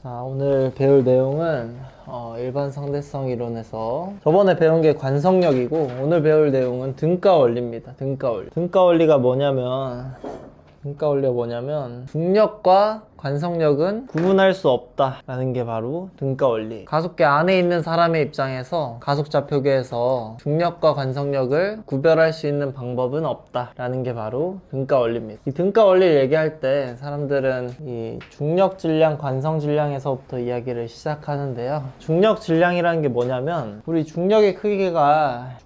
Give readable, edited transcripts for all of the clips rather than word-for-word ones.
자, 오늘 배울 내용은 일반 상대성 이론에서 저번에 배운 게 관성력이고 오늘 배울 내용은 등가 원리입니다. 등가 원리. 등가 원리가 뭐냐면 중력과 관성력은 구분할 수 없다라는 게 바로 등가 원리. 가속계 안에 있는 사람의 입장에서 가속좌표계에서 중력과 관성력을 구별할 수 있는 방법은 없다라는 게 바로 등가 원리입니다. 이 등가 원리를 얘기할 때 사람들은 이 중력 질량, 관성 질량에서부터 이야기를 시작하는데요. 중력 질량이라는 게 뭐냐면 우리 중력의 크기가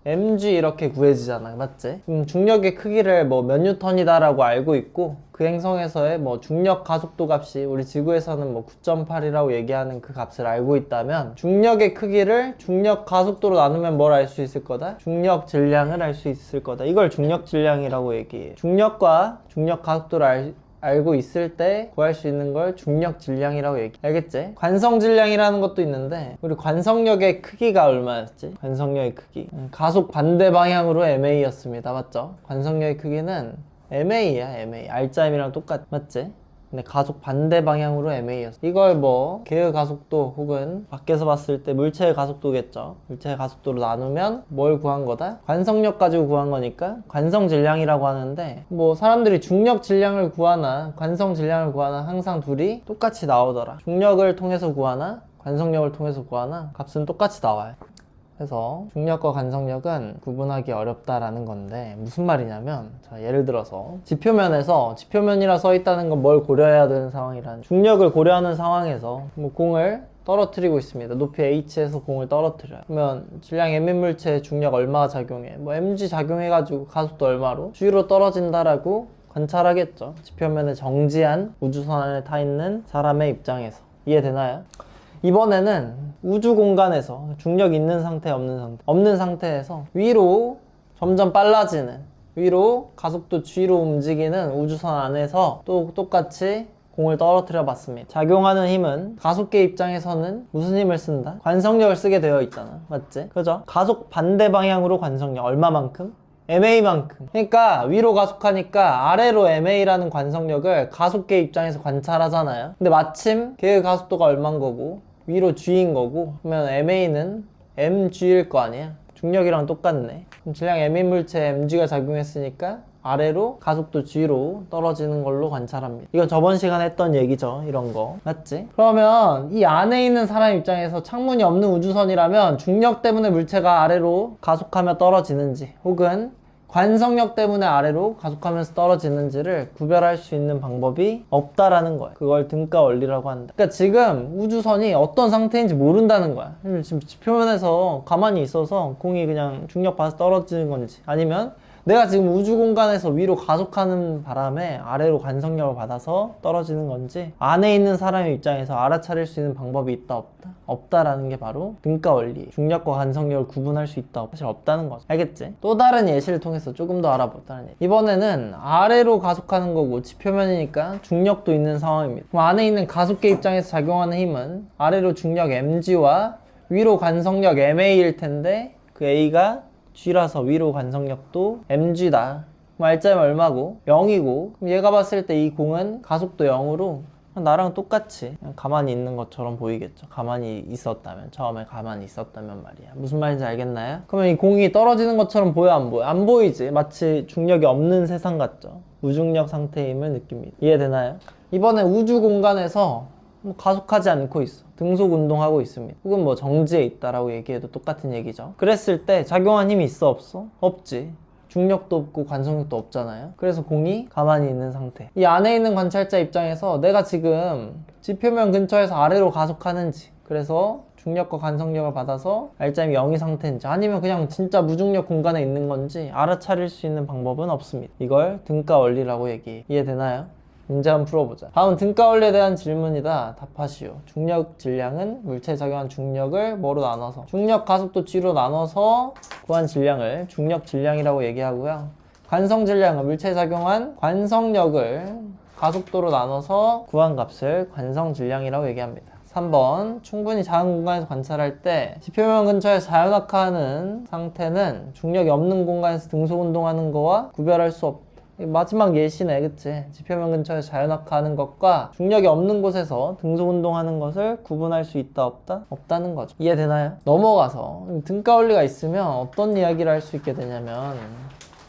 mg 이렇게 구해지잖아, 맞지? 그럼 중력의 크기를 뭐 몇 뉴턴이다라고 알고 있고 그 행성에서의 뭐 중력 가속도 값이 우리 지구에서는 뭐 9.8이라고 얘기하는 그 값을 알고 있다면 중력의 크기를 중력 가속도로 나누면 뭘 알 수 있을 거다? 중력 질량을 알 수 있을 거다. 이걸 중력 질량이라고 얘기해. 중력과 중력 가속도를 알고 있을 때 구할 수 있는 걸 중력 질량이라고 얘기해. 알겠지? 관성 질량이라는 것도 있는데 우리 관성력의 크기가 얼마였지? 관성력의 크기 가속 반대 방향으로 ma였습니다. 맞죠? 관성력의 크기는 ma야. ma r자임이랑 똑같 맞지? 근데 가속 반대 방향으로 ma였어. 이걸 뭐 계의 가속도 혹은 밖에서 봤을 때 물체의 가속도겠죠. 물체의 가속도로 나누면 뭘 구한 거다? 관성력 가지고 구한 거니까 관성 질량이라고 하는데 뭐 사람들이 중력 질량을 구하나 관성 질량을 구하나 항상 둘이 똑같이 나오더라. 중력을 통해서 구하나 관성력을 통해서 구하나 값은 똑같이 나와요. 그래서 중력과 관성력은 구분하기 어렵다라는 건데 무슨 말이냐면 자, 예를 들어서 지표면이라 써 있다는 건 뭘 고려해야 되는 상황이란 중력을 고려하는 상황에서 뭐 공을 떨어뜨리고 있습니다. 높이 h에서 공을 떨어뜨려요. 그러면 질량 m인 물체에 중력 얼마가 작용해? 뭐 mg 작용해가지고 가속도 얼마로? g로 떨어진다라고 관찰하겠죠. 지표면에 정지한 우주선 안에 타 있는 사람의 입장에서. 이해되나요? 이번에는 우주 공간에서 중력 있는 상태, 없는 상태에서 위로 점점 빨라지는 위로 가속도 g로 움직이는 우주선 안에서 또 똑같이 공을 떨어뜨려 봤습니다. 작용하는 힘은 가속계 입장에서는 무슨 힘을 쓴다? 관성력을 쓰게 되어 있잖아. 맞지? 그죠? 가속 반대 방향으로 관성력 얼마만큼? ma만큼. 그러니까 위로 가속하니까 아래로 ma라는 관성력을 가속계 입장에서 관찰하잖아요. 근데 마침 걔의 가속도가 얼만 거고 위로 g인 거고 그러면 ma는 mg일 거 아니야. 중력이랑 똑같네. 그럼 질량 m인 물체에 mg가 작용했으니까 아래로 가속도 g로 떨어지는 걸로 관찰합니다. 이건 저번 시간에 했던 얘기죠. 이런 거 맞지? 그러면 이 안에 있는 사람 입장에서 창문이 없는 우주선이라면 중력 때문에 물체가 아래로 가속하며 떨어지는지 혹은 관성력 때문에 아래로 가속하면서 떨어지는지를 구별할 수 있는 방법이 없다라는 거야. 그걸 등가 원리라고 한다. 그러니까 지금 우주선이 어떤 상태인지 모른다는 거야. 지금 지표면에서 가만히 있어서 공이 그냥 중력 받아서 떨어지는 건지 아니면 내가 지금 우주 공간에서 위로 가속하는 바람에 아래로 관성력을 받아서 떨어지는 건지 안에 있는 사람의 입장에서 알아차릴 수 있는 방법이 있다 없다? 없다라는 게 바로 등가 원리. 중력과 관성력을 구분할 수 있다 없다? 사실 없다는 거죠. 알겠지? 또 다른 예시를 통해서 조금 더 알아보자는 얘기. 이번에는 아래로 가속하는 거고 지표면이니까 중력도 있는 상황입니다. 그럼 안에 있는 가속계 입장에서 작용하는 힘은 아래로 중력 mg와 위로 관성력 ma일 텐데 그 a가 g라서 위로 관성력도 mg다. 그럼 r자면 얼마고? 0이고 그럼 얘가 봤을 때 이 공은 가속도 0으로 나랑 똑같이 그냥 가만히 있는 것처럼 보이겠죠. 가만히 있었다면, 처음에 가만히 있었다면 말이야. 무슨 말인지 알겠나요? 그러면 이 공이 떨어지는 것처럼 보여 안 보여? 안 보이지? 마치 중력이 없는 세상 같죠. 무중력 상태임을 느낍니다. 이해되나요? 이번에 우주 공간에서 가속하지 않고 있어. 등속 운동하고 있습니다. 혹은 뭐 정지해 있다라고 얘기해도 똑같은 얘기죠. 그랬을 때 작용한 힘이 있어 없어? 없지. 중력도 없고 관성력도 없잖아요. 그래서 공이 가만히 있는 상태. 이 안에 있는 관찰자 입장에서 내가 지금 지표면 근처에서 아래로 가속하는지 그래서 중력과 관성력을 받아서 R자임이 0의 상태인지 아니면 그냥 진짜 무중력 공간에 있는 건지 알아차릴 수 있는 방법은 없습니다. 이걸 등가 원리라고 얘기해. 이해되나요? 문제 한번 풀어보자. 다음 등가 원리에 대한 질문이다. 답하시오. 중력 질량은 물체에 작용한 중력을 뭐로 나눠서 중력 가속도 g로 나눠서 구한 질량을 중력 질량이라고 얘기하고요. 관성 질량은 물체에 작용한 관성력을 가속도로 나눠서 구한 값을 관성 질량이라고 얘기합니다. 3번 충분히 작은 공간에서 관찰할 때 지표면 근처에서 자연낙하하는 상태는 중력이 없는 공간에서 등속 운동하는 거와 구별할 수 없다. 마지막 예시네, 그치? 지표면 근처에서 자연학화하는 것과 중력이 없는 곳에서 등속 운동하는 것을 구분할 수 있다, 없다? 없다는 거죠. 이해되나요? 넘어가서 등가 원리가 있으면 어떤 이야기를 할 수 있게 되냐면,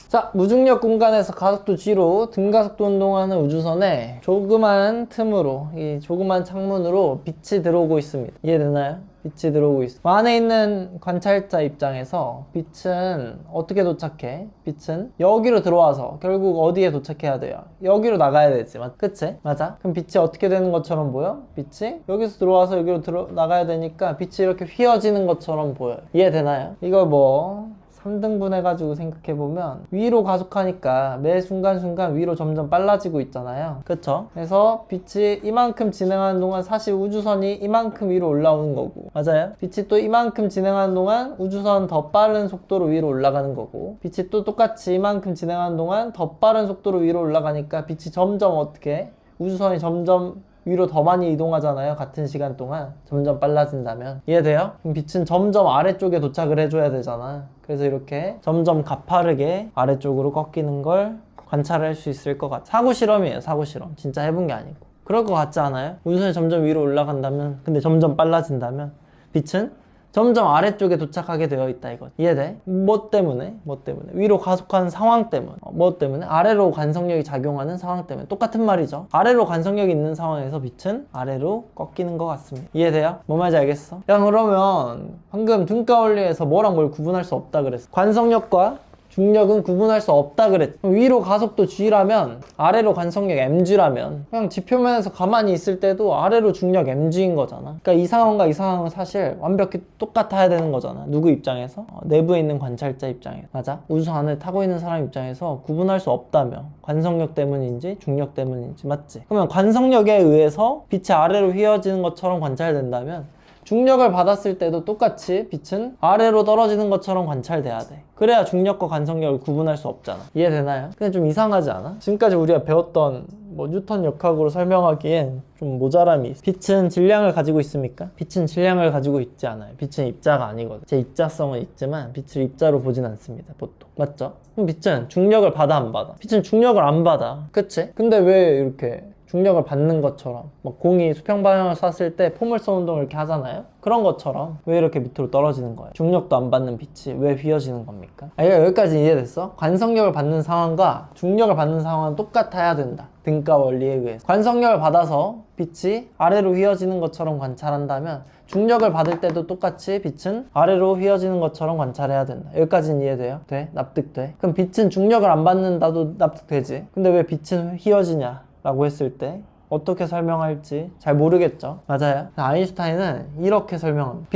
자, 무중력 공간에서 가속도 g로 등가속도 운동하는 우주선에 조그만 틈으로, 이 조그만 창문으로 빛이 들어오고 있습니다. 이해되나요? 빛이 들어오고 있어. 안에 있는 관찰자 입장에서 빛은 어떻게 도착해? 빛은 여기로 들어와서 결국 어디에 도착해야 돼요? 여기로 나가야 되지. 그치? 맞아? 그럼 빛이 어떻게 되는 것처럼 보여? 빛이 여기서 들어와서 여기로 나가야 되니까 빛이 이렇게 휘어지는 것처럼 보여요. 이해되나요? 이걸 뭐 3등분 해가지고 생각해보면 위로 가속하니까 매 순간순간 위로 점점 빨라지고 있잖아요. 그쵸? 그래서 빛이 이만큼 진행하는 동안 사실 우주선이 이만큼 위로 올라오는 거고, 맞아요? 빛이 또 이만큼 진행하는 동안 우주선 더 빠른 속도로 위로 올라가는 거고, 빛이 또 똑같이 이만큼 진행하는 동안 더 빠른 속도로 위로 올라가니까 빛이 점점 어떻게 우주선이 점점 위로 더 많이 이동하잖아요. 같은 시간 동안 점점 빨라진다면. 이해돼요? 그럼 빛은 점점 아래쪽에 도착을 해줘야 되잖아. 그래서 이렇게 점점 가파르게 아래쪽으로 꺾이는 걸 관찰할 수 있을 것 같아. 사고 실험이에요. 사고 실험. 진짜 해본 게 아니고. 그럴 것 같지 않아요? 우주선이 점점 위로 올라간다면, 근데 점점 빨라진다면 빛은 점점 아래쪽에 도착하게 되어 있다, 이거. 이해돼? 뭐 때문에? 뭐 때문에? 위로 가속하는 상황 때문에. 뭐 때문에? 아래로 관성력이 작용하는 상황 때문에. 똑같은 말이죠. 아래로 관성력이 있는 상황에서 빛은 아래로 꺾이는 것 같습니다. 이해돼요? 뭐 말인지 알겠어? 야, 그러면 방금 등가 원리에서 뭐랑 뭘 구분할 수 없다 그랬어. 관성력과 중력은 구분할 수 없다 그랬지. 위로 가속도 g라면 아래로 관성력 mg라면 그냥 지표면에서 가만히 있을 때도 아래로 중력 mg인 거잖아. 그러니까 이 상황과 이 상황은 사실 완벽히 똑같아야 되는 거잖아. 누구 입장에서? 내부에 있는 관찰자 입장에서. 맞아? 우주선 안에 타고 있는 사람 입장에서 구분할 수 없다며. 관성력 때문인지 중력 때문인지. 맞지? 그러면 관성력에 의해서 빛이 아래로 휘어지는 것처럼 관찰된다면 중력을 받았을 때도 똑같이 빛은 아래로 떨어지는 것처럼 관찰돼야 돼. 그래야 중력과 관성력을 구분할 수 없잖아. 이해되나요? 근데 좀 이상하지 않아? 지금까지 우리가 배웠던 뉴턴 역학으로 설명하기엔 좀 모자람이 있어. 빛은 질량을 가지고 있습니까? 빛은 질량을 가지고 있지 않아요. 빛은 입자가 아니거든. 제 입자성은 있지만 빛을 입자로 보진 않습니다, 보통. 맞죠? 그럼 빛은 중력을 받아, 안 받아? 빛은 중력을 안 받아. 그치? 근데 왜 이렇게 중력을 받는 것처럼, 막 공이 수평 방향을 쐈을 때 포물선 운동을 이렇게 하잖아요? 그런 것처럼 왜 이렇게 밑으로 떨어지는 거예요? 중력도 안 받는 빛이 왜 휘어지는 겁니까? 여기까지 이해됐어? 관성력을 받는 상황과 중력을 받는 상황은 똑같아야 된다. 등가 원리에 의해서. 관성력을 받아서 빛이 아래로 휘어지는 것처럼 관찰한다면 중력을 받을 때도 똑같이 빛은 아래로 휘어지는 것처럼 관찰해야 된다. 여기까지는 이해돼요? 돼? 납득돼? 그럼 빛은 중력을 안 받는다도 납득되지? 근데 왜 빛은 휘어지냐? 라고 했을 때 어떻게 설명할지 잘 모르겠죠. 맞아요. 아인슈타인은 이렇게 설명합니다.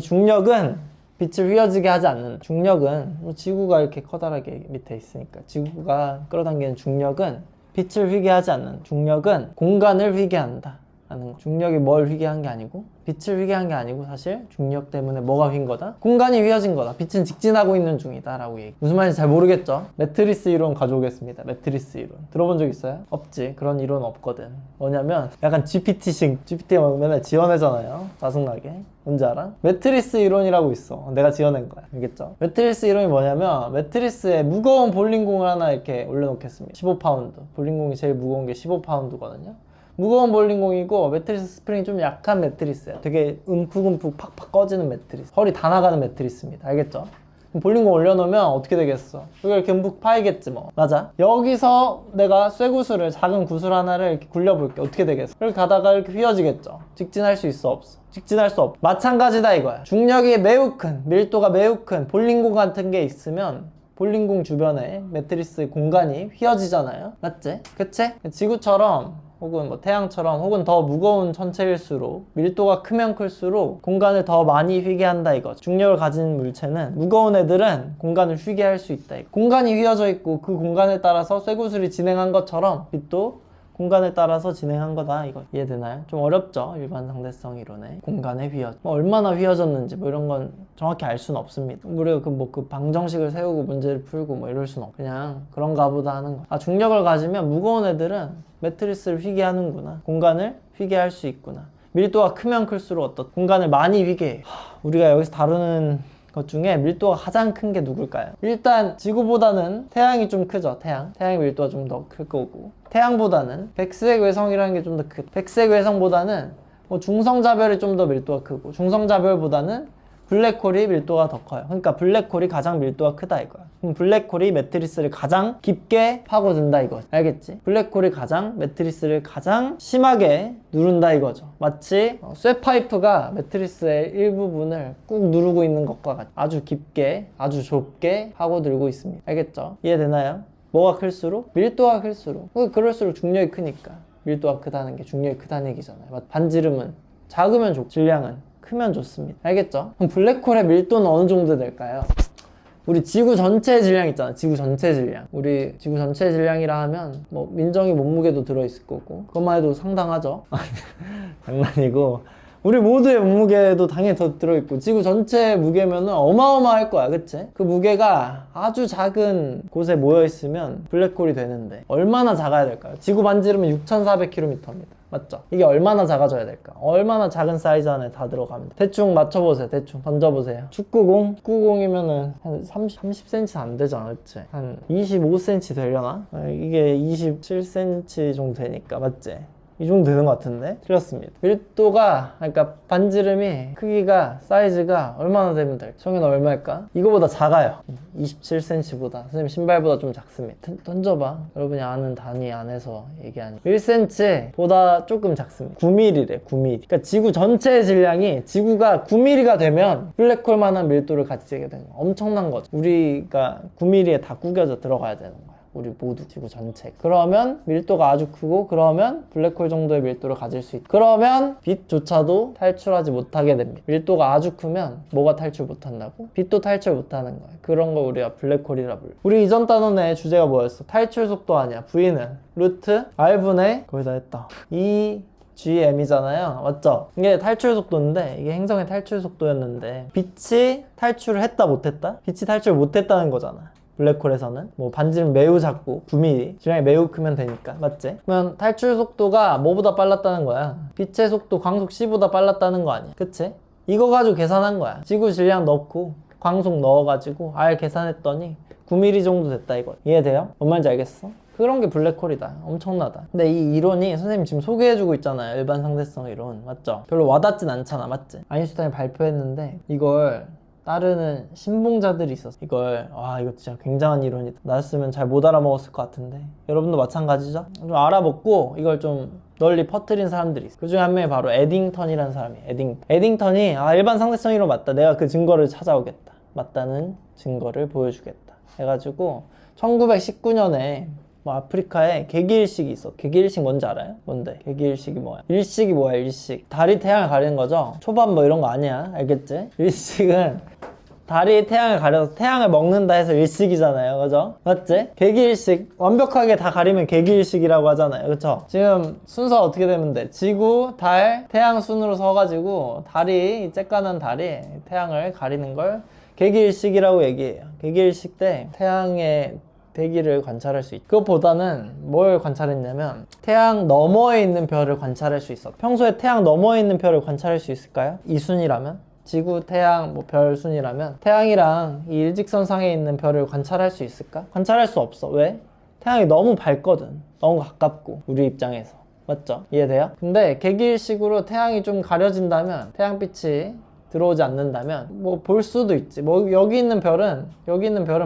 중력은 빛을 휘어지게 하지 않는다. 중력은 지구가 이렇게 커다랗게 밑에 있으니까 지구가 끌어당기는 중력은 빛을 휘게 하지 않는다. 중력은 공간을 휘게 한다. 중력이 뭘 휘게 한 게 아니고 빛을 휘게 한 게 아니고 사실 중력 때문에 뭐가 휜 거다? 공간이 휘어진 거다. 빛은 직진하고 있는 중이다 라고 얘기. 무슨 말인지 잘 모르겠죠? 매트리스 이론 가져오겠습니다. 매트리스 이론 들어본 적 있어요? 없지. 그런 이론 없거든. 뭐냐면 약간 GPT가 맨날 지어내잖아요. 짜증나게. 뭔지 알아? 매트리스 이론이라고 있어. 내가 지어낸 거야. 알겠죠? 매트리스 이론이 뭐냐면 매트리스에 무거운 볼링공을 하나 이렇게 올려놓겠습니다. 15파운드. 볼링공이 제일 무거운 게 15파운드거든요. 무거운 볼링공이고 매트리스 스프링이 좀 약한 매트리스예요. 되게 움푹움푹 팍팍 꺼지는 매트리스. 허리 다 나가는 매트리스입니다. 알겠죠? 볼링공 올려놓으면 어떻게 되겠어? 여기가 이렇게 움푹 파이겠지 뭐. 맞아. 여기서 내가 쇠구슬을, 작은 구슬 하나를 이렇게 굴려볼게. 어떻게 되겠어? 이렇게 가다가 이렇게 휘어지겠죠? 직진할 수 있어, 없어? 직진할 수 없어. 마찬가지다 이거야. 중력이 매우 큰, 밀도가 매우 큰 볼링공 같은 게 있으면 볼링공 주변에 매트리스 공간이 휘어지잖아요. 맞지? 그치? 지구처럼 혹은 뭐 태양처럼 혹은 더 무거운 천체일수록 밀도가 크면 클수록 공간을 더 많이 휘게 한다 이거죠. 중력을 가진 물체는 무거운 애들은 공간을 휘게 할 수 있다 이거. 공간이 휘어져 있고 그 공간에 따라서 쇠구슬이 진행한 것처럼 빛도 공간에 따라서 진행한 거다 이거. 이해되나요? 좀 어렵죠? 일반 상대성 이론에 공간에 휘어져 얼마나 휘어졌는지 이런 건 정확히 알 수는 없습니다. 우리가 그 방정식을 세우고 문제를 풀고 이럴 수는 없고 그냥 그런가 보다 하는 거. 중력을 가지면 무거운 애들은 매트리스를 휘게 하는구나. 공간을 휘게 할 수 있구나. 밀도가 크면 클수록 어떤 공간을 많이 휘게 해. 우리가 여기서 다루는 것 중에 밀도가 가장 큰 게 누굴까요? 일단 지구보다는 태양이 좀 크죠. 태양의 밀도가 좀 더 클 거고, 태양보다는 백색 외성이라는 게 좀 더 크죠. 백색 외성보다는 뭐 중성자별이 좀 더 밀도가 크고, 중성자별보다는 블랙홀이 밀도가 더 커요. 그러니까 블랙홀이 가장 밀도가 크다 이거야. 그럼 블랙홀이 매트리스를 가장 깊게 파고든다 이거지. 알겠지? 블랙홀이 가장 매트리스를 가장 심하게 누른다 이거죠. 마치 쇠파이프가 매트리스의 일부분을 꾹 누르고 있는 것과 같이 아주 깊게, 아주 좁게 파고들고 있습니다. 알겠죠? 이해되나요? 뭐가 클수록? 밀도가 클수록. 그럴수록 중력이 크니까. 밀도가 크다는 게 중력이 크다는 얘기잖아요. 반지름은 작으면 좋고 질량은 크면 좋습니다. 알겠죠? 그럼 블랙홀의 밀도는 어느 정도 될까요? 우리 지구 전체의 질량 있잖아. 지구 전체 질량. 우리 지구 전체 질량이라 하면 뭐 민정이 몸무게도 들어있을 거고, 그것만 해도 상당하죠? 장난이고, 우리 모두의 몸무게도 당연히 더 들어있고, 지구 전체 무게면은 어마어마할 거야. 그치? 그 무게가 아주 작은 곳에 모여있으면 블랙홀이 되는데 얼마나 작아야 될까요? 지구 반지름은 6,400km입니다. 맞죠? 이게 얼마나 작아져야 될까? 얼마나 작은 사이즈 안에 다 들어가면 돼? 대충 맞춰보세요. 대충 던져보세요. 축구공이면은 한 30cm 안 되잖아. 그치? 한 25cm 되려나? 이게 27cm 정도 되니까. 맞지? 이 정도 되는 것 같은데? 틀렸습니다. 밀도가, 그러니까 반지름이 크기가, 사이즈가 얼마나 되면 될까? 정현아 얼마일까? 이거보다 작아요. 27cm보다. 선생님 신발보다 좀 작습니다. 던져봐. 여러분이 아는 단위 안에서 얘기하니 1cm보다 조금 작습니다. 9mm래. 9mm. 그러니까 지구 전체의 질량이, 지구가 9mm가 되면 블랙홀만한 밀도를 가지게 되는 거야. 엄청난 거죠. 우리가 9mm에 다 구겨져 들어가야 되는 거야. 우리 모두, 지구 전체. 그러면 밀도가 아주 크고, 그러면 블랙홀 정도의 밀도를 가질 수 있다. 그러면 빛조차도 탈출하지 못하게 됩니다. 밀도가 아주 크면 뭐가 탈출 못한다고? 빛도 탈출 못하는 거야. 그런 걸 우리가 블랙홀이라 불러. 우리 이전 단원의 주제가 뭐였어? 탈출 속도 아니야. V는 루트 R분의 거의 다 했다. GM이잖아요. 맞죠? 이게 탈출 속도인데, 이게 행성의 탈출 속도였는데, 빛이 탈출을 했다 못했다? 빛이 탈출을 못했다는 거잖아. 블랙홀에서는 뭐 반지름 매우 작고 9mm 질량이 매우 크면 되니까. 맞지? 그러면 탈출 속도가 뭐보다 빨랐다는 거야? 빛의 속도 광속 c보다 빨랐다는 거 아니야? 그치? 이거 가지고 계산한 거야. 지구 질량 넣고 광속 넣어가지고 R 계산했더니 9mm 정도 됐다 이거. 이해돼요? 뭔 말인지 알겠어? 그런 게 블랙홀이다. 엄청나다. 근데 이 이론이 선생님 지금 소개해주고 있잖아요. 일반 상대성 이론. 맞죠? 별로 와닿진 않잖아. 맞지? 아인슈타인이 발표했는데 이걸 따르는 신봉자들이 있었어. 이거 진짜 굉장한 이론이다. 나였으면 잘 못 알아먹었을 것 같은데, 여러분도 마찬가지죠? 좀 알아먹고 이걸 좀 널리 퍼뜨린 사람들이 있어. 그 중에 한 명이 바로 에딩턴이라는 사람이에요. 에딩턴이 일반 상대성 이론 맞다. 내가 그 증거를 찾아오겠다. 맞다는 증거를 보여주겠다. 해가지고 1919년에 뭐 아프리카에 개기일식이 있어. 개기일식 뭔지 알아요? 뭔데? 개기일식이 뭐야? 일식이 뭐야? 일식. 달이 태양을 가리는 거죠? 초밥 뭐 이런 거 아니야. 알겠지? 일식은 달이 태양을 가려서 태양을 먹는다 해서 일식이잖아요. 그죠? 맞지? 개기일식. 완벽하게 다 가리면 개기일식이라고 하잖아요. 그쵸? 지금 순서가 어떻게 되면 돼? 지구, 달, 태양 순으로 서가지고 달이, 쬐깐한 달이 태양을 가리는 걸 개기일식이라고 얘기해요. 개기일식 때 태양의 대기를 관찰할 수 있죠. 그것보다는 뭘 관찰했냐면 태양 너머에 있는 별을 관찰할 수 있어. 평소에 태양 너머에 있는 별을 관찰할 수 있을까요? 이 순이라면? 지구, 태양, 뭐 별 순이라면 태양이랑 이 일직선상에 있는 별을 관찰할 수 있을까? 관찰할 수 없어. 왜? 태양이 너무 밝거든. 너무 가깝고 우리 입장에서. 맞죠? 이해돼요? 근데 개기일식으로 태양이 좀 가려진다면, 태양빛이 들어오지 않는다면 뭐 볼 수도 있지. 뭐 여기 있는 별은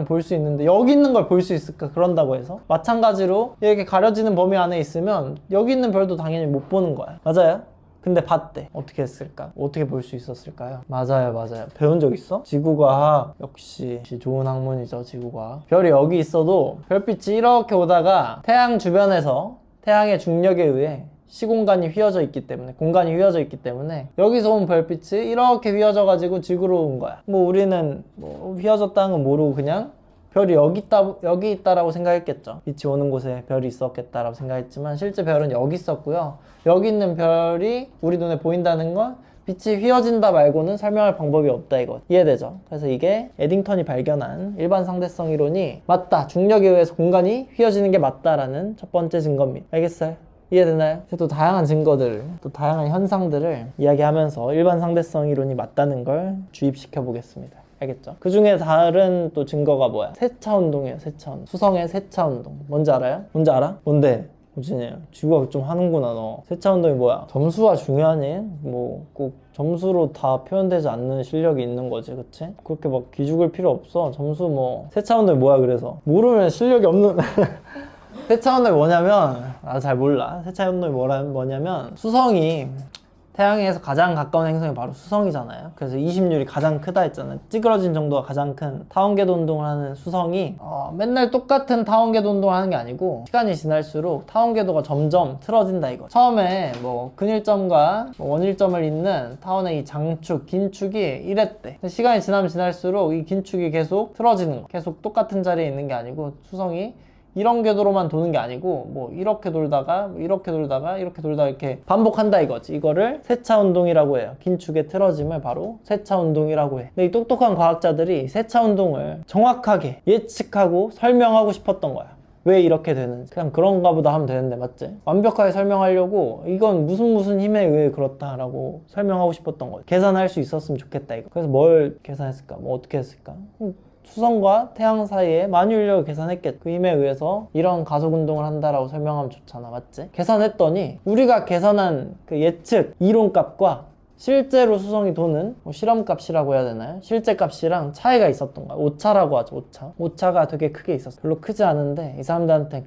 볼 수 있는데 여기 있는 걸 볼 수 있을까? 그런다고 해서 마찬가지로 이렇게 가려지는 범위 안에 있으면 여기 있는 별도 당연히 못 보는 거야. 맞아요? 근데 봤대. 어떻게 했을까? 어떻게 볼 수 있었을까요? 맞아요. 배운 적 있어? 지구과학 역시 좋은 학문이죠. 지구과학. 별이 여기 있어도 별빛이 이렇게 오다가 태양 주변에서 태양의 중력에 의해 시공간이 휘어져 있기 때문에, 공간이 휘어져 있기 때문에 여기서 온 별빛이 이렇게 휘어져 가지고 지구로 온 거야. 뭐 우리는 뭐 휘어졌다는 건 모르고 그냥 별이 여기 있다라고 생각했겠죠. 빛이 오는 곳에 별이 있었겠다라고 생각했지만 실제 별은 여기 있었고요. 여기 있는 별이 우리 눈에 보인다는 건 빛이 휘어진다 말고는 설명할 방법이 없다 이거. 이해되죠? 그래서 이게 에딩턴이 발견한 일반 상대성 이론이 맞다. 중력에 의해서 공간이 휘어지는 게 맞다라는 첫 번째 증거입니다. 알겠어요? 이해되나요? 또 다양한 증거들, 또 다양한 현상들을 이야기하면서 일반 상대성 이론이 맞다는 걸 주입시켜 보겠습니다. 알겠죠? 그 중에 다른 또 증거가 뭐야? 세차 운동이에요. 세차 운동. 수성의 세차 운동. 뭔지 알아요? 뭔지 알아? 뭔데? 우진이 지구가 좀 하는구나 너. 세차 운동이 뭐야? 점수가 중요하니? 뭐 꼭 점수로 다 표현되지 않는 실력이 있는 거지, 그치? 그렇게 막 기죽을 필요 없어. 점수 뭐 세차 운동이 뭐야? 그래서 모르면 실력이 없는 세차 운동이 뭐냐면 잘 몰라. 세차 운동이 뭐냐면 수성이 태양에서 가장 가까운 행성이 바로 수성이잖아요. 그래서 이심률이 가장 크다 했잖아요. 찌그러진 정도가 가장 큰 타원궤도 운동을 하는 수성이 맨날 똑같은 타원궤도 운동을 하는 게 아니고 시간이 지날수록 타원궤도가 점점 틀어진다 이거. 처음에 뭐 근일점과 원일점을 잇는 타원의 이 장축, 긴축이 이랬대. 시간이 지나면 지날수록 이 긴축이 계속 틀어지는 거. 계속 똑같은 자리에 있는 게 아니고 수성이 이런 궤도로만 도는 게 아니고 뭐 이렇게 돌다가 이렇게 돌다가 이렇게 돌다가 이렇게 반복한다 이거지. 이거를 세차 운동이라고 해요. 긴축의 틀어짐을 바로 세차 운동이라고 해. 근데 이 똑똑한 과학자들이 세차 운동을 정확하게 예측하고 설명하고 싶었던 거야. 왜 이렇게 되는지. 그냥 그런가 보다 하면 되는데 맞지? 완벽하게 설명하려고 이건 무슨 힘에 의해 그렇다라고 설명하고 싶었던 거야. 계산할 수 있었으면 좋겠다 이거. 그래서 뭘 계산했을까? 뭐 어떻게 했을까? 수성과 태양 사이에 만유인력을 계산했겠죠. 그 힘에 의해서 이런 가속운동을 한다라고 설명하면 좋잖아. 맞지? 계산했더니 우리가 계산한 그 예측 이론값과 실제로 수성이 도는 실험값이라고 해야 되나요? 실제 값이랑 차이가 있었던 거야. 오차라고 하죠. 오차가 되게 크게 있었어. 별로 크지 않은데 이 사람들한테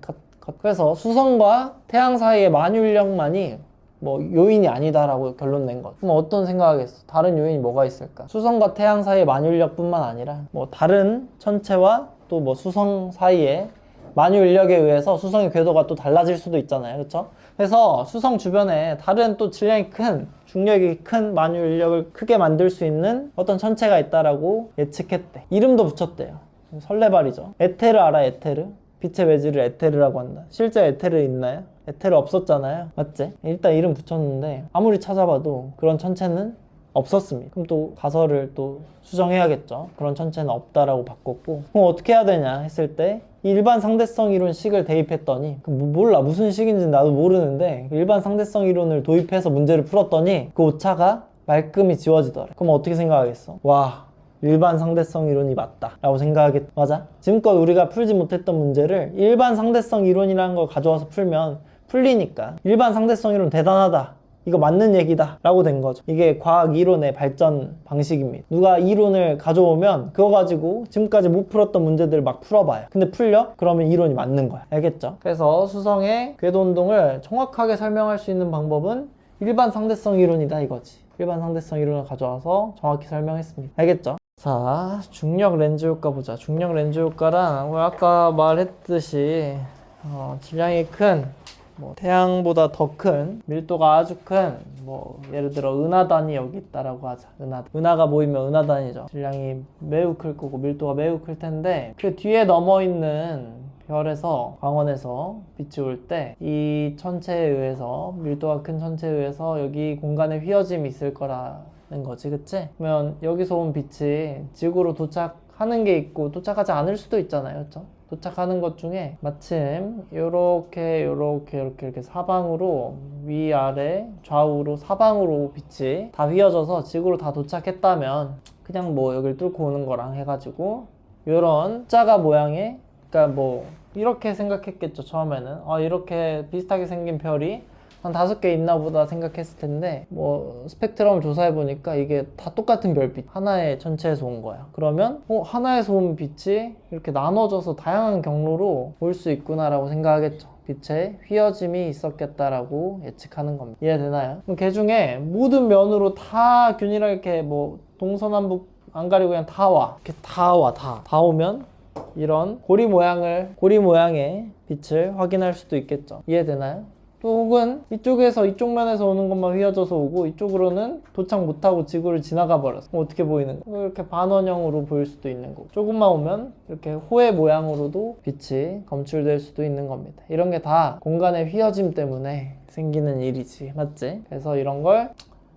그래서 수성과 태양 사이의 만유인력만이 뭐 요인이 아니다라고 결론 낸 것. 그럼 어떤 생각하겠어? 다른 요인이 뭐가 있을까? 수성과 태양 사이의 만유인력뿐만 아니라 뭐 다른 천체와 또 뭐 수성 사이에 만유인력에 의해서 수성의 궤도가 또 달라질 수도 있잖아요. 그렇죠? 그래서 수성 주변에 다른 또 질량이 큰 중력이 큰 만유인력을 크게 만들 수 있는 어떤 천체가 있다라고 예측했대. 이름도 붙였대요. 설레발이죠. 에테르 알아? 에테르? 빛의 매질을 에테르라고 한다. 실제 에테르 있나요? 에테르 없었잖아요. 맞지? 일단 이름 붙였는데 아무리 찾아봐도 그런 천체는 없었습니다. 그럼 또 가설을 또 수정해야겠죠. 그런 천체는 없다라고 바꿨고 그럼 어떻게 해야 되냐 했을 때 일반 상대성 이론 식을 대입했더니 몰라 무슨 식인지 나도 모르는데 일반 상대성 이론을 도입해서 문제를 풀었더니 그 오차가 말끔히 지워지더래. 그럼 어떻게 생각하겠어? 와 일반 상대성 이론이 맞다 라고 생각하겠. 맞아? 지금껏 우리가 풀지 못했던 문제를 일반 상대성 이론이라는 걸 가져와서 풀면 풀리니까 일반 상대성 이론 대단하다, 이거 맞는 얘기다 라고 된 거죠. 이게 과학 이론의 발전 방식입니다. 누가 이론을 가져오면 그거 가지고 지금까지 못 풀었던 문제들을 막 풀어봐요. 근데 풀려? 그러면 이론이 맞는 거야. 알겠죠? 그래서 수성의 궤도 운동을 정확하게 설명할 수 있는 방법은 일반 상대성 이론이다 이거지. 일반 상대성 이론을 가져와서 정확히 설명했습니다. 알겠죠? 자, 중력 렌즈 효과 보자. 중력 렌즈 효과랑 아까 말했듯이 질량이 큰 태양보다 더 큰 밀도가 아주 큰 예를 들어 은하단이 여기 있다라고 하자. 은하가 모이면 은하단이죠. 질량이 매우 클 거고 밀도가 매우 클 텐데 그 뒤에 넘어 있는 별에서 광원에서 빛이 올 때 이 천체에 의해서 밀도가 큰 천체에 의해서 여기 공간에 휘어짐이 있을 거라는 거지. 그치? 그러면 여기서 온 빛이 지구로 도착하는 게 있고 도착하지 않을 수도 있잖아요. 그쵸? 도착하는 것 중에 마침 이렇게 사방으로 위아래 좌우로 사방으로 빛이 다 휘어져서 지구로 다 도착했다면 그냥 여길 뚫고 오는 거랑 해가지고 이런 십자가 모양의, 그러니까 이렇게 생각했겠죠. 처음에는 이렇게 비슷하게 생긴 별이 한 5개 있나 보다 생각했을 텐데 스펙트럼을 조사해 보니까 이게 다 똑같은 별빛 하나의 천체에서 온 거야. 그러면 하나에서 온 빛이 이렇게 나눠져서 다양한 경로로 올 수 있구나 라고 생각하겠죠. 빛의 휘어짐이 있었겠다라고 예측하는 겁니다. 이해되나요? 그럼 그 중에 모든 면으로 다 균일하게 이렇게 동서남북 안 가리고 그냥 다 와. 이렇게 다 오면 이런 고리 모양의 빛을 확인할 수도 있겠죠. 이해되나요? 또 혹은 이쪽에서 이쪽 면에서 오는 것만 휘어져서 오고 이쪽으로는 도착 못하고 지구를 지나가 버렸어. 어떻게 보이는 거? 이렇게 반원형으로 보일 수도 있는 거고, 조금만 오면 이렇게 호의 모양으로도 빛이 검출될 수도 있는 겁니다. 이런 게 다 공간의 휘어짐 때문에 생기는 일이지. 맞지? 그래서 이런 걸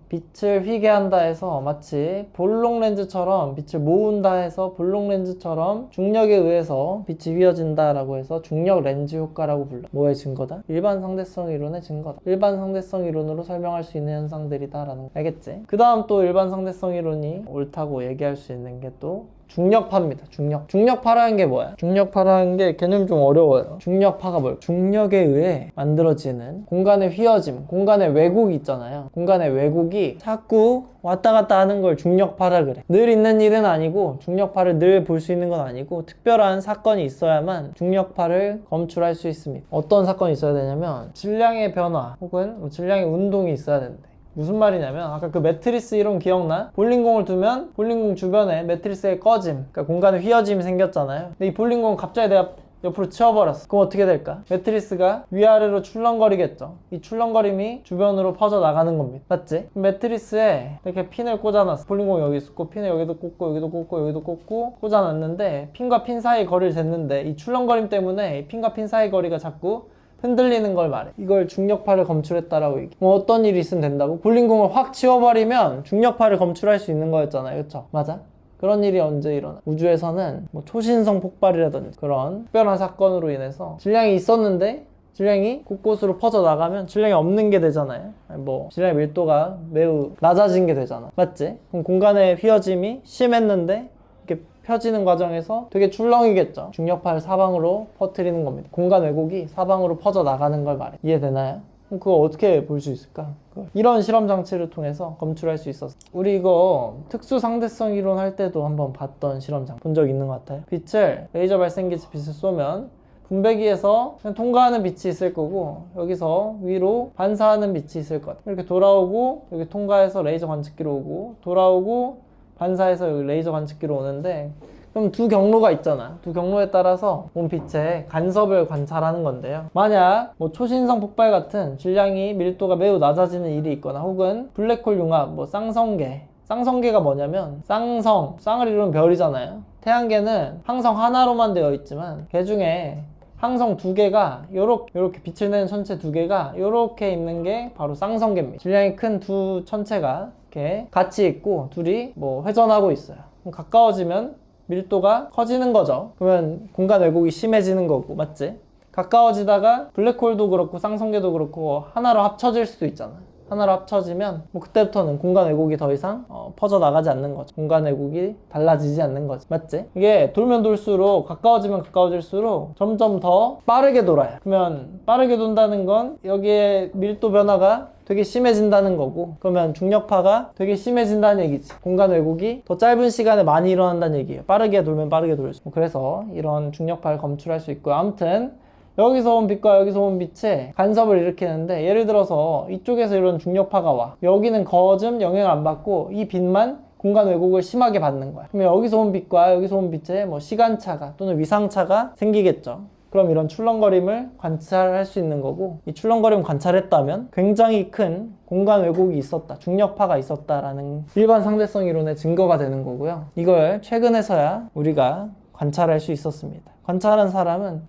빛을 휘게 한다 해서 마치 볼록 렌즈처럼 빛을 모은다 해서 볼록 렌즈처럼 중력에 의해서 빛이 휘어진다 라고 해서 중력 렌즈 효과라고 불러. 뭐의 증거다? 일반 상대성 이론의 증거다. 일반 상대성 이론으로 설명할 수 있는 현상들이다 라는 거. 알겠지? 그 다음 또 일반 상대성 이론이 옳다고 얘기할 수 있는 게 또 중력파입니다. 중력파라는 게 뭐야? 중력파라는 게 개념이 좀 어려워요. 중력파가 뭐예요? 중력에 의해 만들어지는 공간의 휘어짐, 공간의 왜곡이 있잖아요. 공간의 왜곡이 자꾸 왔다 갔다 하는 걸 중력파라 그래. 늘 있는 일은 아니고, 중력파를 늘 볼 수 있는 건 아니고, 특별한 사건이 있어야만 중력파를 검출할 수 있습니다. 어떤 사건이 있어야 되냐면 질량의 변화 혹은 질량의 운동이 있어야 된대. 무슨 말이냐면 아까 그 매트리스 이론 기억나? 볼링공을 두면 볼링공 주변에 매트리스의 꺼짐, 그러니까 공간에 휘어짐이 생겼잖아요. 근데 이 볼링공을 갑자기 내가 옆으로 치워버렸어. 그럼 어떻게 될까? 매트리스가 위아래로 출렁거리겠죠. 이 출렁거림이 주변으로 퍼져나가는 겁니다. 맞지? 매트리스에 이렇게 핀을 꽂아놨어. 볼링공 여기 있었고 핀을 여기도 꽂고 여기도 꽂고 여기도 꽂고 꽂아놨는데 핀과 핀 사이 거리를 쟀는데 이 출렁거림 때문에 이 핀과 핀 사이 거리가 자꾸 흔들리는 걸 말해. 이걸 중력파를 검출했다라고 얘기해. 뭐 어떤 일이 있으면 된다고? 볼링공을 확 치워버리면 중력파를 검출할 수 있는 거였잖아요. 그쵸? 맞아? 그런 일이 언제 일어나? 우주에서는 뭐 초신성 폭발이라든지 그런 특별한 사건으로 인해서 질량이 있었는데 질량이 곳곳으로 퍼져나가면 질량이 없는 게 되잖아요. 뭐 질량의 밀도가 매우 낮아진 게 되잖아. 맞지? 그럼 공간의 휘어짐이 심했는데 이렇게 펴지는 과정에서 되게 출렁이겠죠. 중력파를 사방으로 퍼뜨리는 겁니다. 공간 왜곡이 사방으로 퍼져나가는 걸 말해. 이해되나요? 그럼 그거 어떻게 볼 수 있을까? 이런 실험 장치를 통해서 검출할 수 있었어. 우리 이거 특수 상대성 이론 할 때도 한번 봤던 실험장 본 적 있는 것 같아요. 빛을 레이저 발생기에서 빛을 쏘면 분배기에서 그냥 통과하는 빛이 있을 거고 여기서 위로 반사하는 빛이 있을 것 같아요. 이렇게 돌아오고 여기 통과해서 레이저 관측기로 오고 돌아오고 반사해서 여기 레이저 관측기로 오는데 그럼 두 경로가 있잖아. 두 경로에 따라서 온 빛의 간섭을 관찰하는 건데요. 만약 뭐 초신성 폭발 같은 질량이 밀도가 매우 낮아지는 일이 있거나 혹은 블랙홀 융합, 뭐 쌍성계가 뭐냐면 쌍을 이루는 별이잖아요. 태양계는 항성 하나로만 되어 있지만 그 중에 항성 두 개가 요렇게 빛을 내는 천체 두 개가 요렇게 있는 게 바로 쌍성계입니다. 질량이 큰 두 천체가 이렇게 같이 있고 둘이 뭐 회전하고 있어요. 그럼 가까워지면 밀도가 커지는 거죠. 그러면 공간 왜곡이 심해지는 거고, 맞지? 가까워지다가 블랙홀도 그렇고 쌍성계도 그렇고 하나로 합쳐질 수도 있잖아. 하나로 합쳐지면 뭐 그때부터는 공간 왜곡이 더 이상 퍼져나가지 않는 거죠. 공간 왜곡이 달라지지 않는 거지. 맞지? 이게 돌면 돌수록 가까워지면 가까워질수록 점점 더 빠르게 돌아요. 그러면 빠르게 돈다는 건 여기에 밀도 변화가 되게 심해진다는 거고, 그러면 중력파가 되게 심해진다는 얘기지. 공간 왜곡이 더 짧은 시간에 많이 일어난다는 얘기예요. 빠르게 돌면 빠르게 돌수록. 그래서 이런 중력파를 검출할 수 있고요. 아무튼 여기서 온 빛과 여기서 온 빛에 간섭을 일으키는데, 예를 들어서 이쪽에서 이런 중력파가 와. 여기는 거즘 영향을 안 받고 이 빛만 공간 왜곡을 심하게 받는 거야. 그러면 여기서 온 빛과 여기서 온 빛에 뭐 시간차가 또는 위상차가 생기겠죠. 그럼 이런 출렁거림을 관찰할 수 있는 거고, 이 출렁거림을 관찰했다면 굉장히 큰 공간 왜곡이 있었다, 중력파가 있었다라는 일반 상대성 이론의 증거가 되는 거고요. 이걸 최근에서야 우리가 관찰할 수 있었습니다. 관찰한 사람은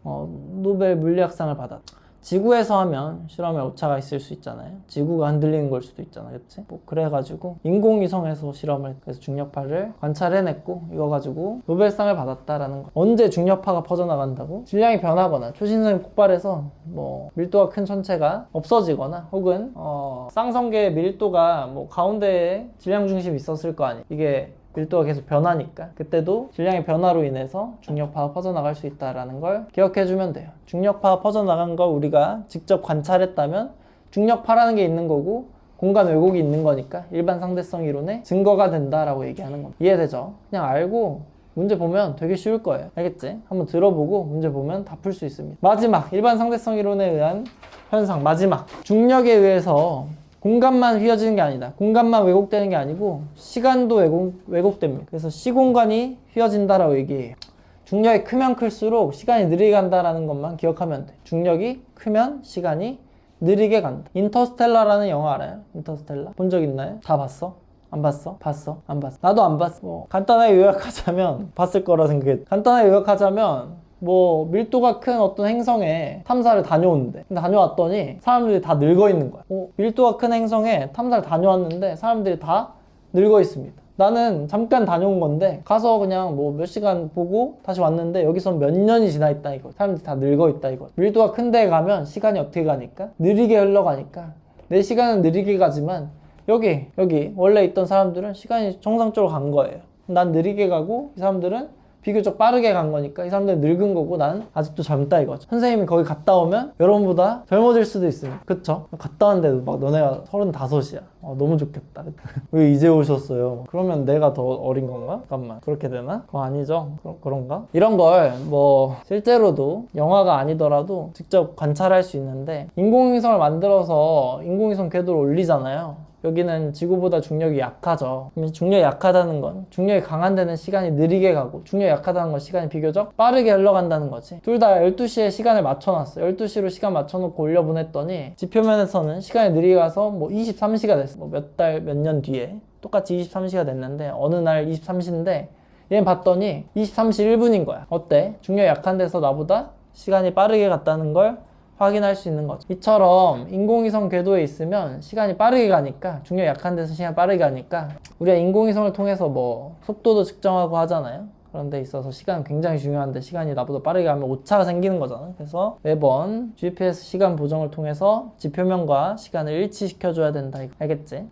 노벨 물리학상을 받았다. 지구에서 하면 실험에 오차가 있을 수 있잖아요. 지구가 흔들리는 걸 수도 있잖아, 그치? 뭐 그래가지고 인공위성에서 실험을, 그래서 중력파를 관찰해냈고 이거 가지고 노벨상을 받았다라는 거. 언제 중력파가 퍼져나간다고? 질량이 변하거나 초신성이 폭발해서 뭐 밀도가 큰 천체가 없어지거나 혹은 쌍성계의 밀도가 뭐 가운데에 질량 중심이 있었을 거 아니에요. 이게 밀도가 계속 변하니까 그때도 질량의 변화로 인해서 중력파가 퍼져나갈 수 있다는 걸 기억해주면 돼요. 중력파가 퍼져나간 걸 우리가 직접 관찰했다면 중력파라는 게 있는 거고 공간 왜곡이 있는 거니까 일반 상대성 이론의 증거가 된다라고 얘기하는 겁니다. 이해되죠? 그냥 알고 문제 보면 되게 쉬울 거예요. 알겠지? 한번 들어보고 문제 보면 다 풀 수 있습니다. 마지막, 일반 상대성 이론에 의한 현상 마지막. 중력에 의해서 공간만 휘어지는 게 아니다. 공간만 왜곡되는 게 아니고 시간도 왜곡됩니다. 그래서 시공간이 휘어진다라고 얘기해요. 중력이 크면 클수록 시간이 느리게 간다라는 것만 기억하면 돼. 중력이 크면 시간이 느리게 간다. 인터스텔라라는 영화 알아요? 인터스텔라? 본 적 있나요? 다 봤어? 안 봤어? 봤어? 안 봤어? 나도 안 봤어. 간단하게 요약하자면 봤을 거라 생각해. 간단하게 요약하자면 뭐 밀도가 큰 어떤 행성에 탐사를 다녀오는데, 근데 다녀왔더니 사람들이 다 늙어 있는 거야. 밀도가 큰 행성에 탐사를 다녀왔는데 사람들이 다 늙어 있습니다. 나는 잠깐 다녀온 건데 가서 그냥 뭐 몇 시간 보고 다시 왔는데 여기선 몇 년이 지나 있다 이거. 사람들이 다 늙어 있다 이거. 밀도가 큰 데에 가면 시간이 어떻게 가니까? 느리게 흘러가니까. 내 시간은 느리게 가지만 여기 원래 있던 사람들은 시간이 정상적으로 간 거예요. 난 느리게 가고 이 사람들은 비교적 빠르게 간 거니까 이 사람들은 늙은 거고 나는 아직도 젊다 이거죠. 선생님이 거기 갔다 오면 여러분보다 젊어질 수도 있습니다. 그쵸? 갔다 왔는데도 막 너네가 35이야. 너무 좋겠다. 왜 이제 오셨어요? 그러면 내가 더 어린 건가? 잠깐만, 그렇게 되나? 그거 아니죠? 그런가? 이런 걸 뭐 실제로도 영화가 아니더라도 직접 관찰할 수 있는데, 인공위성을 만들어서 인공위성 궤도를 올리잖아요. 여기는 지구보다 중력이 약하죠. 중력이 약하다는 건 중력이 강한 데는 시간이 느리게 가고, 중력이 약하다는 건 시간이 비교적 빠르게 흘러간다는 거지. 둘 다 12시에 시간을 맞춰놨어. 12시로 시간 맞춰놓고 올려보냈더니 지표면에서는 시간이 느리게 가서 뭐 23시가 됐어. 뭐 몇 달, 몇 년 뒤에 똑같이 23시가 됐는데 어느 날 23시인데 얘는 봤더니 23시 1분인 거야. 어때? 중력이 약한 데서 나보다 시간이 빠르게 갔다는 걸 확인할 수 있는 거죠. 이처럼 인공위성 궤도에 있으면 시간이 빠르게 가니까, 중력이 약한 데서 시간이 빠르게 가니까 우리가 인공위성을 통해서 뭐 속도도 측정하고 하잖아요. 그런 데 있어서 시간은 굉장히 중요한데 시간이 나보다 빠르게 가면 오차가 생기는 거잖아. 그래서 매번 GPS 시간 보정을 통해서 지표면과 시간을 일치시켜 줘야 된다 이거. 알겠지?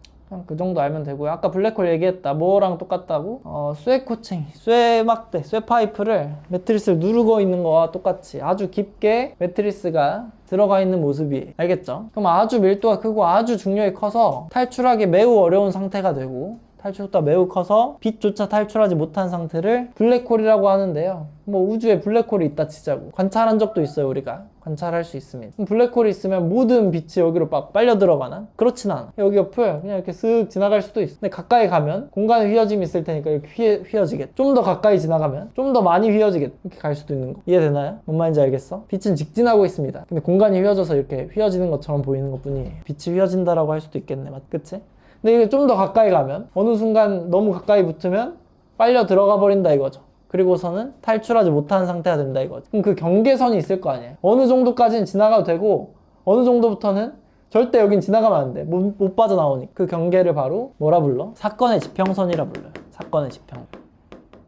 그 정도 알면 되고요. 아까 블랙홀 얘기했다. 뭐랑 똑같다고? 쇠 코칭, 쇠 막대, 쇠 파이프를 매트리스를 누르고 있는 거와 똑같이 아주 깊게 매트리스가 들어가 있는 모습이. 알겠죠? 그럼 아주 밀도가 크고 아주 중력이 커서 탈출하기 매우 어려운 상태가 되고, 탈출효과가 매우 커서 빛조차 탈출하지 못한 상태를 블랙홀이라고 하는데요. 뭐 우주에 블랙홀이 있다 치자고. 관찰한 적도 있어요. 우리가 관찰할 수 있습니다. 블랙홀이 있으면 모든 빛이 여기로 막 빨려 들어가나? 그렇진 않아. 여기 옆을 그냥 이렇게 쓱 지나갈 수도 있어. 근데 가까이 가면 공간에 휘어짐이 있을 테니까 이렇게 휘어지겠. 좀 더 가까이 지나가면 좀 더 많이 휘어지겠. 이렇게 갈 수도 있는 거. 이해되나요? 뭔 말인지 알겠어? 빛은 직진하고 있습니다. 근데 공간이 휘어져서 이렇게 휘어지는 것처럼 보이는 것 뿐이에요. 빛이 휘어진다라고 할 수도 있겠네. 그치? 근데 이게 좀 더 가까이 가면, 어느 순간 너무 가까이 붙으면 빨려 들어가 버린다 이거죠. 그리고서는 탈출하지 못하는 상태가 된다 이거죠. 그럼 그 경계선이 있을 거 아니에요. 어느 정도까지는 지나가도 되고 어느 정도부터는 절대 여긴 지나가면 안 돼. 못 빠져나오니. 그 경계를 바로 뭐라 불러? 사건의 지평선이라 불러요. 사건의 지평선.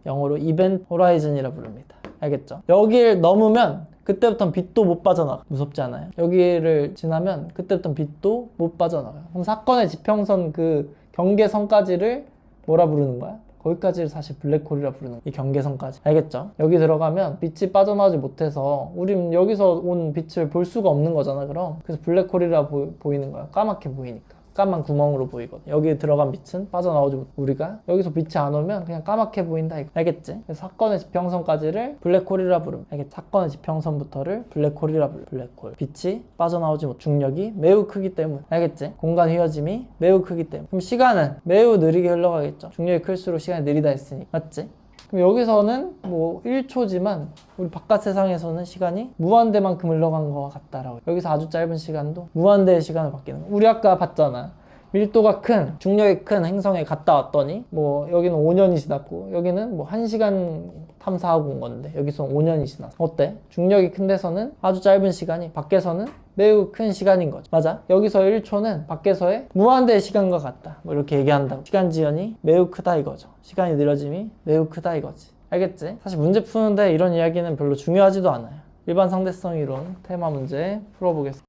영어로 이벤트 호라이즌이라 부릅니다. 알겠죠? 여길 넘으면 그때부터는 빛도 못 빠져나가. 무섭지 않아요? 여기를 지나면 그때부터는 빛도 못 빠져나가요. 그럼 사건의 지평선 그 경계선까지를 뭐라 부르는 거야? 거기까지를 사실 블랙홀이라 부르는 거야. 이 경계선까지. 알겠죠? 여기 들어가면 빛이 빠져나오지 못해서 우린 여기서 온 빛을 볼 수가 없는 거잖아, 그럼. 그래서 블랙홀이라 보이는 거야. 까맣게 보이니까. 까만 구멍으로 보이거든. 여기 들어간 빛은 빠져나오지 못. 우리가 여기서 빛이 안 오면 그냥 까맣게 보인다 이거. 알겠지? 그래서 사건의 지평선까지를 블랙홀이라 부름. 알겠지? 사건의 지평선부터를 블랙홀이라 부름. 블랙홀. 빛이 빠져나오지 못. 중력이 매우 크기 때문. 알겠지? 공간 휘어짐이 매우 크기 때문. 그럼 시간은 매우 느리게 흘러가겠죠. 중력이 클수록 시간이 느리다 했으니. 맞지? 그럼 여기서는 뭐 1초지만 우리 바깥 세상에서는 시간이 무한대만큼 흘러간 것 같다라고. 여기서 아주 짧은 시간도 무한대의 시간을 바뀌는 거야. 우리 아까 봤잖아. 밀도가 큰, 중력이 큰 행성에 갔다 왔더니 뭐 여기는 5년이 지났고 여기는 뭐 1시간 탐사하고 온 건데 여기서 5년이 지났어. 어때? 중력이 큰 데서는 아주 짧은 시간이, 밖에서는 매우 큰 시간인 거죠. 맞아. 여기서 1초는 밖에서의 무한대의 시간과 같다. 뭐 이렇게 얘기한다고. 시간 지연이 매우 크다 이거죠. 시간이 느려짐이 매우 크다 이거지. 알겠지? 사실 문제 푸는데 이런 이야기는 별로 중요하지도 않아요. 일반 상대성 이론 테마 문제 풀어보겠습니다.